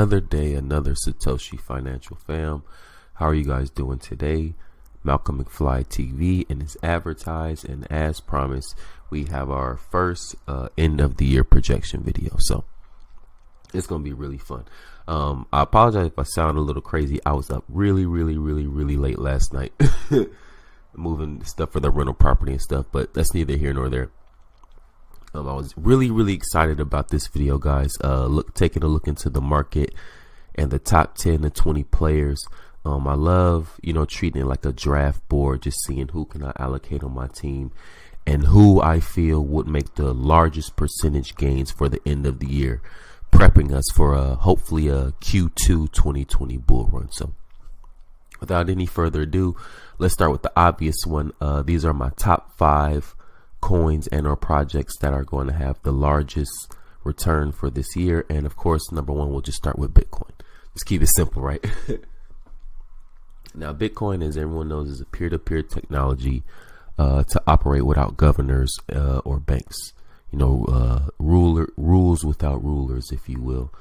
Another day, another Satoshi Financial Fam. How are you guys doing today? Malcolm McFly TV, and it's advertised, and as promised, we have our first end of the year projection video. So it's gonna be really fun. I apologize if I sound a little crazy. I was up really late last night moving stuff for the rental property and stuff, but that's neither here nor there. I was really excited about this video, guys. Taking a look into the market and the top 10 to 20 players. I love, treating it like a draft board, just seeing who can I allocate on my team and who I feel would make the largest percentage gains for the end of the year, prepping us for hopefully a Q2 2020 bull run. So without any further ado, let's start with the obvious one. These are my top 5 coins and or projects that are going to have the largest return for this year. And of course, number one, we'll just start with Bitcoin. Just keep it simple, right? Now, Bitcoin, as everyone knows, is a peer-to-peer technology to operate without governors or banks. Rules without rulers, if you will.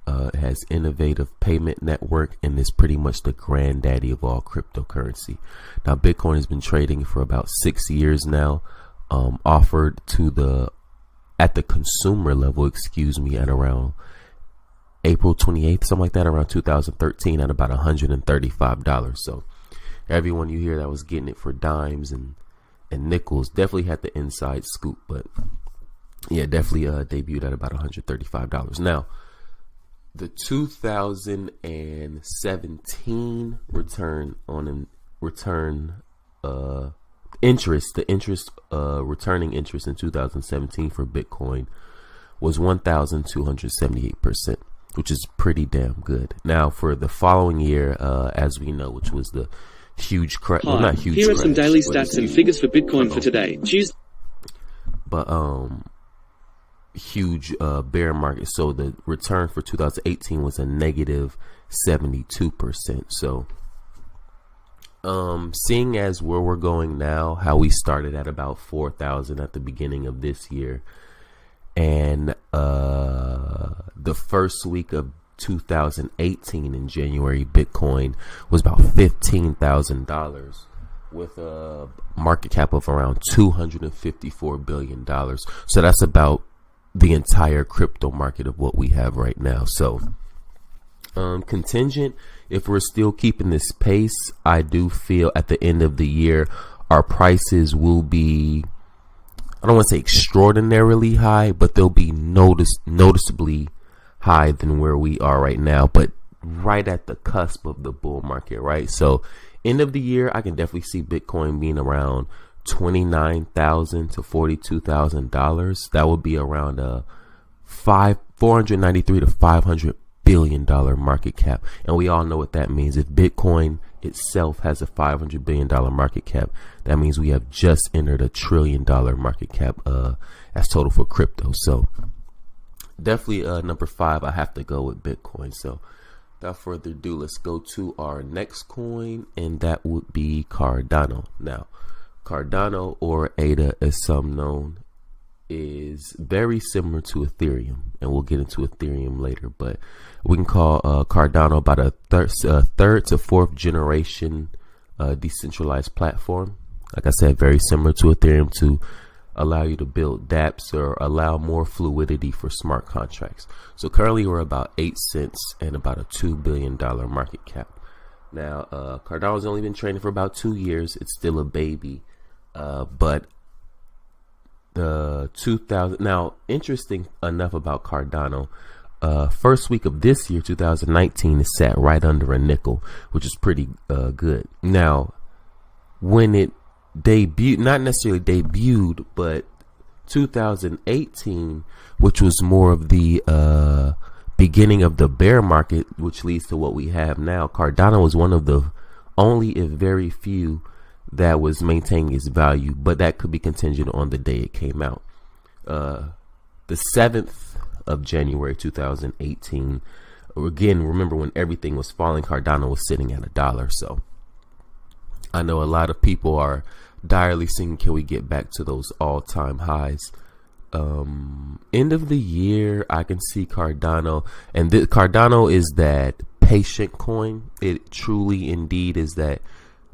It has innovative payment network and is pretty much the granddaddy of all cryptocurrency. Now, Bitcoin has been trading for about 6 years now. Offered at the consumer level, at around April 28th, something like that, around 2013, at about $135. So everyone you hear that was getting it for dimes and nickels definitely had the inside scoop, but yeah, definitely debuted at about $135. Now, the 2017 returning interest in 2017 for Bitcoin was 1,278%, which is pretty damn good. Now, for the following year, as we know, which was the huge crash. Well, not huge. Here are some daily stats and figures for Bitcoin for today, Tuesday. But huge bear market. So the return for 2018 was a negative 72%. So seeing as where we're going now, how we started at about 4,000 at the beginning of this year, and the first week of 2018 in January, Bitcoin was about $15,000 with a market cap of around $254 billion. So that's about the entire crypto market of what we have right now. So contingent, if we're still keeping this pace, I do feel at the end of the year our prices will be, I don't want to say extraordinarily high, but they'll be noticeably high than where we are right now, but right at the cusp of the bull market, right? So end of the year, I can definitely see Bitcoin being around $29,000 to $42,000. That would be around a $493 to $500 billion market cap, and we all know what that means. If Bitcoin itself has a $500 billion market cap, that means we have just entered $1 trillion market cap as total for crypto. So definitely number 5, I have to go with Bitcoin. So without further ado, let's go to our next coin, and that would be Cardano. Now, Cardano, or ADA as some known, is very similar to Ethereum, and we'll get into Ethereum later, but we can call Cardano about a third to fourth generation decentralized platform. Like I said, very similar to Ethereum, to allow you to build dApps or allow more fluidity for smart contracts. So currently we're about 8 cents and about a $2 billion market cap. Now, Cardano's only been trading for about 2 years. It's still a baby, but the 2000, now interesting enough about Cardano, first week of this year, 2019, it sat right under a nickel, which is pretty good. Now, when it debuted, not necessarily debuted, but 2018, which was more of the beginning of the bear market, which leads to what we have now, Cardano was one of the only, if very few, that was maintaining its value, but that could be contingent on the day it came out. The 7th of January 2018, again, remember when everything was falling, Cardano was sitting at $1. So I know a lot of people are direly seeing, can we get back to those all-time highs? End of the year, I can see Cardano, and Cardano is that patient coin. It truly indeed is that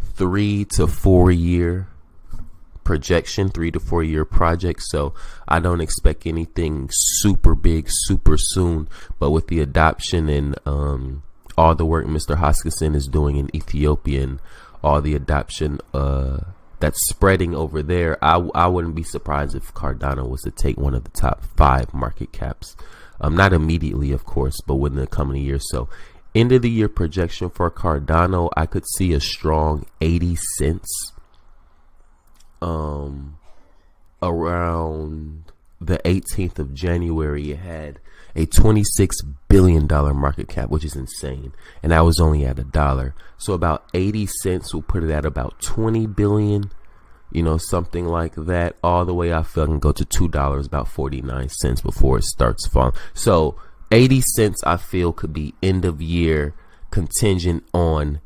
3 to 4 year projection, 3 to 4 year project. So I don't expect anything super big super soon, but with the adoption and all the work Mr. Hoskinson is doing in Ethiopia and all the adoption that's spreading over there, I wouldn't be surprised if Cardano was to take one of the top 5 market caps. Not immediately, of course, but within the coming year. So end of the year projection for Cardano, I could see a strong 80 cents. Around the 18th of January, it had a $26 billion market cap, which is insane. And that was only at $1. So about 80 cents will put it at about 20 billion, something like that. All the way I feel I can go to $2, about 49 cents before it starts falling. So 80 cents I feel could be end of year contingent on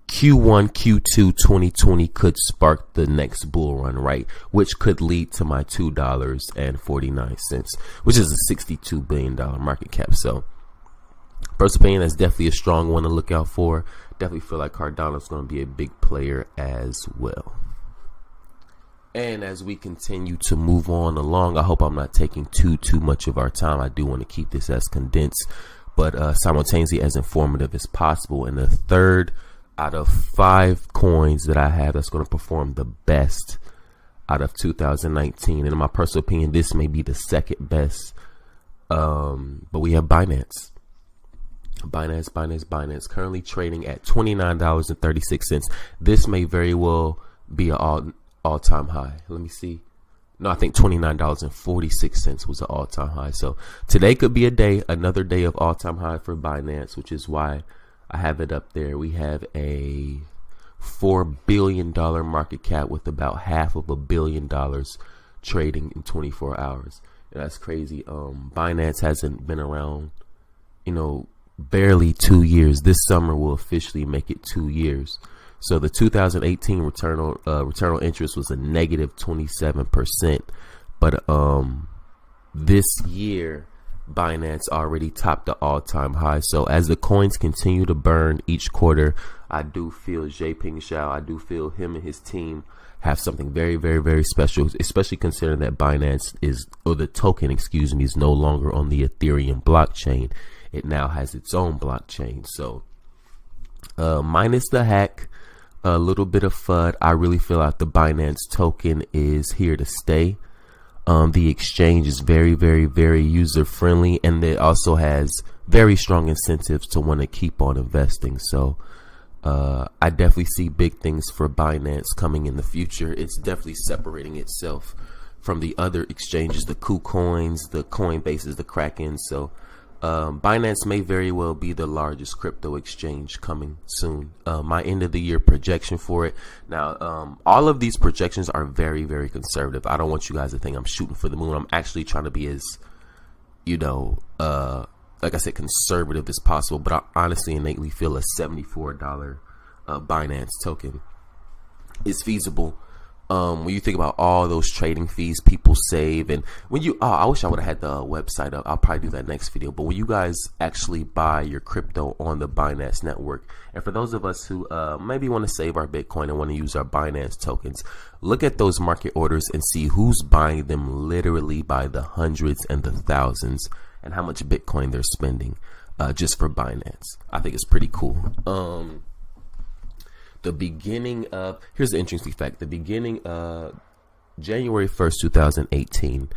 Q1, Q2 2020 could spark the next bull run, right? Which could lead to my $2.49, which is a $62 billion market cap. So, personal opinion, that's definitely a strong one to look out for. Definitely feel like Cardano is going to be a big player as well. And as we continue to move on along, I hope I'm not taking too much of our time. I do want to keep this as condensed, but simultaneously as informative as possible. And the third out of 5 coins that I have that's going to perform the best out of 2019, and in my personal opinion, this may be the second best. But we have Binance. Binance currently trading at $29.36. This may very well be an all-time high. Let me see. No, I think $29.46 was an all-time high. So today could be another day of all-time high for Binance, which is why I have it up there. We have a $4 billion market cap with about $500 million trading in 24 hours. And that's crazy. Binance hasn't been around, barely 2 years. This summer will officially make it 2 years. So the 2018 return on interest was a negative 27%. But this year, Binance already topped the all-time high. So as the coins continue to burn each quarter, I do feel Ping Xiao, I do feel him and his team have something very, very, very special, especially considering that Binance the token, is no longer on the Ethereum blockchain. It now has its own blockchain. So minus the hack, a little bit of FUD, I really feel like the Binance token is here to stay. The exchange is very, very, very user friendly, and it also has very strong incentives to want to keep on investing. So I definitely see big things for Binance coming in the future. It's definitely separating itself from the other exchanges, the KuCoins, the Coinbases, the Krakens. So Binance may very well be the largest crypto exchange coming soon. My end of the year projection for it. Now, all of these projections are very, very conservative. I don't want you guys to think I'm shooting for the moon. I'm actually trying to be as, like I said, conservative as possible. But I honestly innately feel a $74 Binance token is feasible. When you think about all those trading fees people save, and when I wish I would have had the website up. I'll probably do that next video. But when you guys actually buy your crypto on the Binance network, and for those of us who maybe want to save our Bitcoin and want to use our Binance tokens, look at those market orders and see who's buying them literally by the hundreds and the thousands, and how much Bitcoin they're spending just for Binance. I think it's pretty cool. The beginning of, here's the interesting fact, the beginning of January 1st, 2018,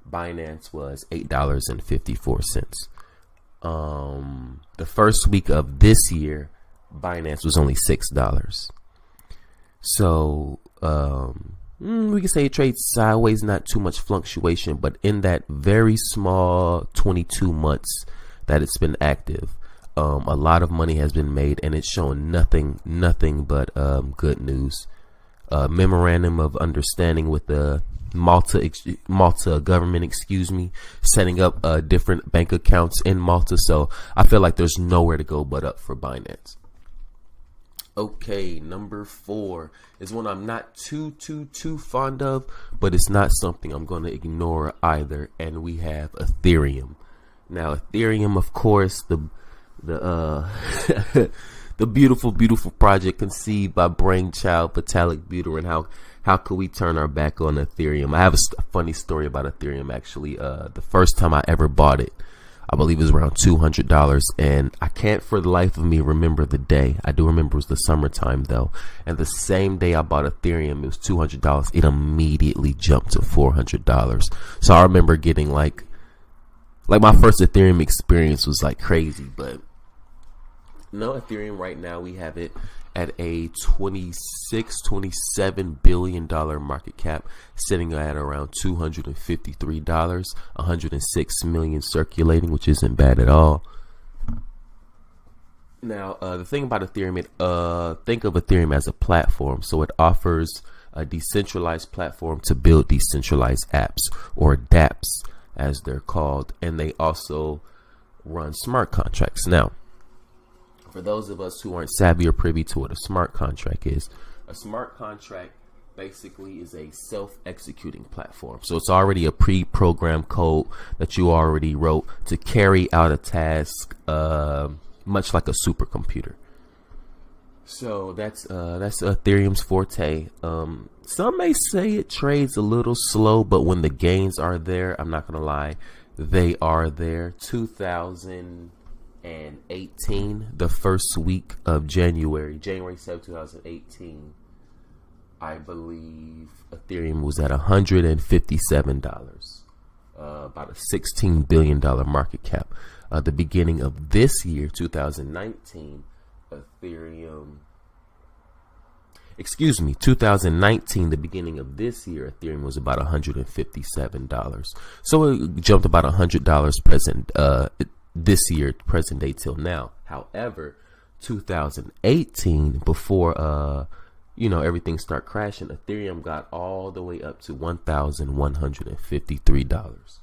Binance was $8.54. The first week of this year, Binance was only $6. So we can say it trades sideways, not too much fluctuation, but in that very small 22 months that it's been active, a lot of money has been made, and it's shown nothing but good news. Memorandum of understanding with the Malta government, setting up different bank accounts in Malta. So I feel like there's nowhere to go but up for Binance. Okay, number 4 is one I'm not too fond of, but it's not something I'm going to ignore either. And we have Ethereum. Now, Ethereum, of course, the the beautiful project conceived by brainchild Vitalik Buterin. How could we turn our back on Ethereum? I have a funny story about Ethereum, actually. The first time I ever bought it, I believe it was around $200, and I can't for the life of me remember the day. I do remember it was the summertime, though, and the same day I bought Ethereum, it was $200. It immediately jumped to $400. So I remember getting like my first Ethereum experience was like crazy. But no, Ethereum right now, we have it at a $27 billion market cap, sitting at around $253, 106 million circulating, which isn't bad at all. Now, the thing about Ethereum, think of Ethereum as a platform. So it offers a decentralized platform to build decentralized apps, or dApps as they're called. And they also run smart contracts. Now, for those of us who aren't savvy or privy to what a smart contract is, a smart contract basically is a self-executing platform. So it's already a pre-programmed code that you already wrote to carry out a task, much like a supercomputer. So that's Ethereum's forte. Some may say it trades a little slow, but when the gains are there, I'm not gonna lie, they are there. 2018, the first week of January 7, 2018, I believe Ethereum was at $157, about a $16 billion market cap. The beginning of this year, 2019, 2019, the beginning of this year, Ethereum was about $157. So it jumped about $100 present this year, present day till now. However, 2018, before everything start crashing, Ethereum got all the way up to $1,153.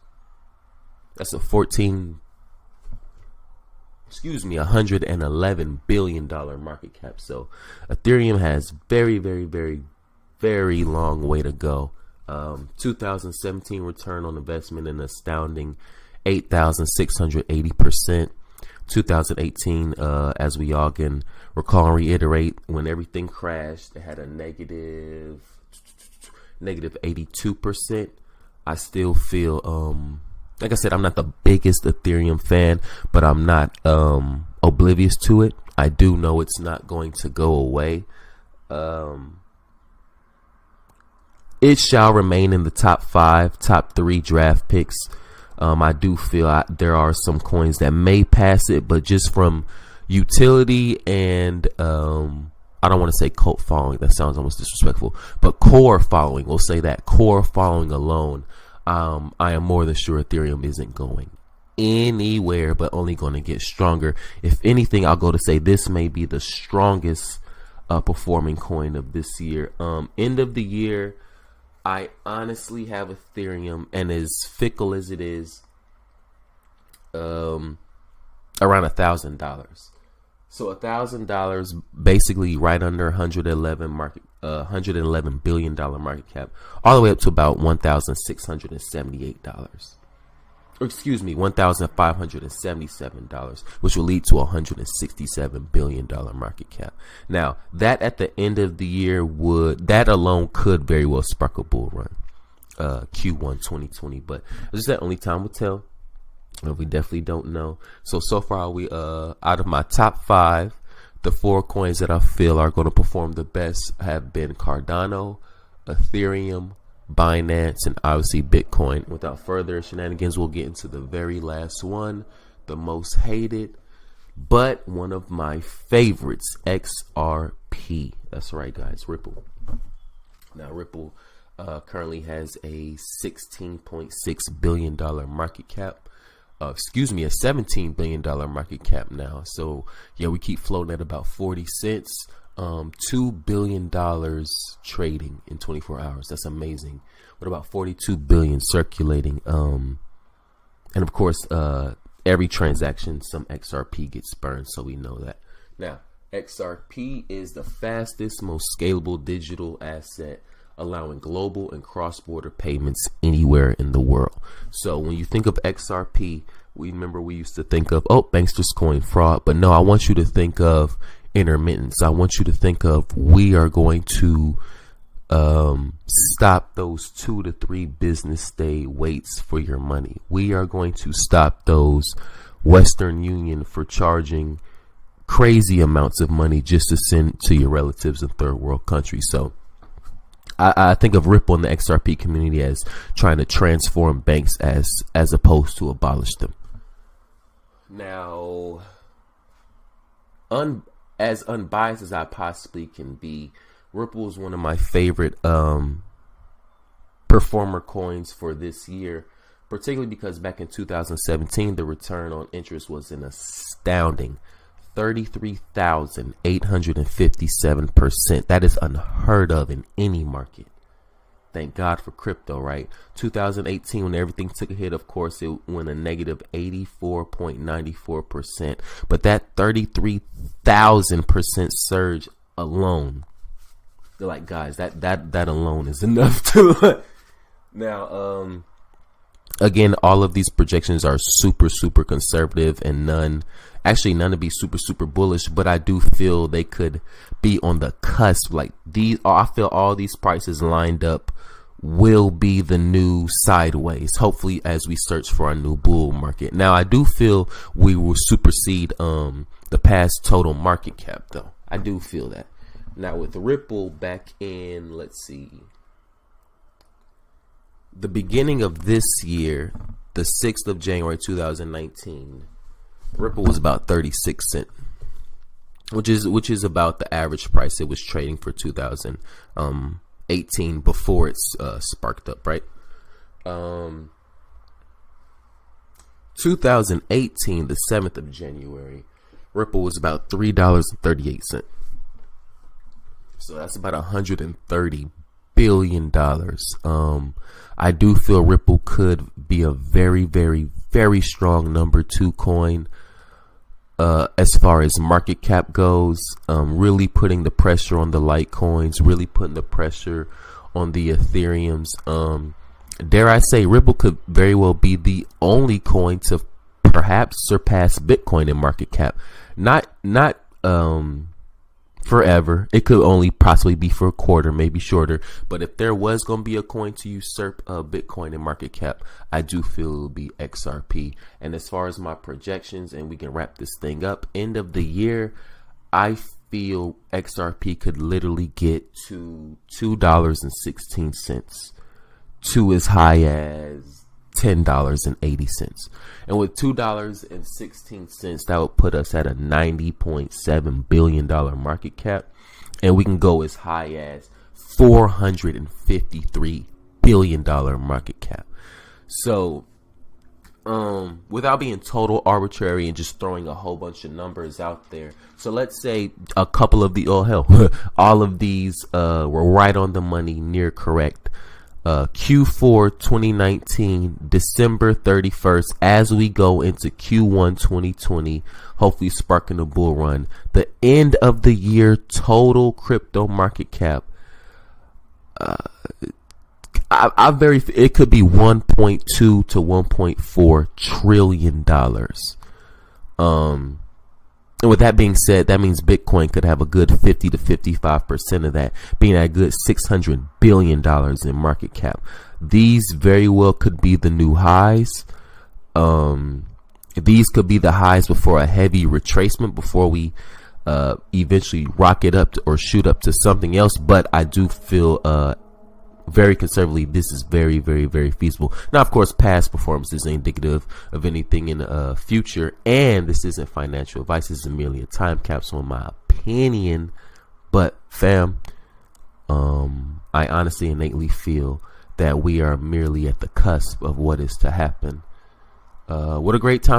That's a $111 billion market cap. So Ethereum has very, very, very, very long way to go. 2017 return on investment, an astounding 8,680%. 2018, as we all can recall and reiterate, when everything crashed, it had a negative 82%. I still feel, like I said, I'm not the biggest Ethereum fan, but I'm not oblivious to it. I do know it's not going to go away. It shall remain in the top 3 draft picks. I do feel there are some coins that may pass it, but just from utility and I don't want to say cult following, that sounds almost disrespectful, but core following, we'll say that, core following alone, I am more than sure Ethereum isn't going anywhere, but only going to get stronger. If anything, I'll go to say this may be the strongest performing coin of this year. End of the year, I honestly have Ethereum, and as fickle as it is, around $1,000. So $1,000, basically right under $111 billion market cap, all the way up to about $1,678. Or excuse me, $1,577, which will lead to $167 billion market cap. Now, that at the end of the year that alone could very well spark a bull run, Q1 2020. But just that only time will tell. We definitely don't know. So far, we out of my top 5, the 4 coins that I feel are going to perform the best have been Cardano, Ethereum, Binance, and obviously Bitcoin. Without further shenanigans, we'll get into the very last one, the most hated, but one of my favorites, XRP. That's right, guys, Ripple. Now, Ripple currently has a $16.6 billion market cap. A $17 billion market cap now. So yeah, we keep floating at about 40 cents. $2 billion trading in 24 hours. That's amazing. With about 42 billion circulating. And of course, every transaction, some XRP gets burned. So we know that. Now, XRP is the fastest, most scalable digital asset, allowing global and cross-border payments anywhere in the world. So when you think of XRP, we used to think of, bankster's coin fraud, but no, I want you to think of intermittence. I want you to think of, we are going to stop those 2 to 3 business day waits for your money. We are going to stop those Western Union for charging crazy amounts of money just to send to your relatives in third world countries. So I think of Ripple and the XRP community as trying to transform banks as opposed to abolish them. Now, as unbiased as I possibly can be, Ripple is one of my favorite performer coins for this year, particularly because back in 2017, the return on interest was an astounding 33,857%. That is unheard of in any market. Thank God for crypto, right? 2018, when everything took a hit, of course, it went a negative 84.94%. But that 33,000% surge alone, they're like, guys, that alone is enough to now. Again, all of these projections are super conservative, and none to be super bullish, but I do feel they could be on the cusp. Like I feel all these prices lined up will be the new sideways, hopefully, as we search for our new bull market. Now, I do feel we will supersede the past total market cap, though. I do feel that. Now, with Ripple back in, let's see, the beginning of this year, the 6th of January 2019, Ripple was about 36 cents, which is about the average price it was trading for 2018 before it's sparked up, right? 2018, the 7th of January, Ripple was about $3.38. So that's about $130 billion. I do feel Ripple could be a very strong number 2 coin as far as market cap goes, really putting the pressure on the Litecoins, really putting the pressure on the Ethereums. Dare I say, Ripple could very well be the only coin to perhaps surpass Bitcoin in market cap. Not forever. It could only possibly be for a quarter, maybe shorter. But if there was going to be a coin to usurp Bitcoin in market cap, I do feel it will be XRP. And as far as my projections, and we can wrap this thing up, end of the year, I feel XRP could literally get to $2.16 to as high as $10.80. And with $2.16, that would put us at a $90.7 billion market cap. And we can go as high as $453 billion market cap. So, without being total arbitrary and just throwing a whole bunch of numbers out there. So let's say a couple of all of these were right on the money, near correct. Q4 2019, December 31st, as we go into Q1 2020, hopefully sparking a bull run. The end of the year total crypto market cap, it could be 1.2 to 1.4 trillion dollars. And with that being said, that means Bitcoin could have a good 50 to 55% of that, being at a good $600 billion in market cap. These very well could be the new highs. These could be the highs before a heavy retracement, before we eventually rocket up or shoot up to something else. But I do feel very conservatively, this is very feasible. Now, of course, past performance is indicative of anything in the future, and this isn't financial advice. This is merely a time capsule, in my opinion. But fam, I honestly innately feel that we are merely at the cusp of what is to happen. What a great time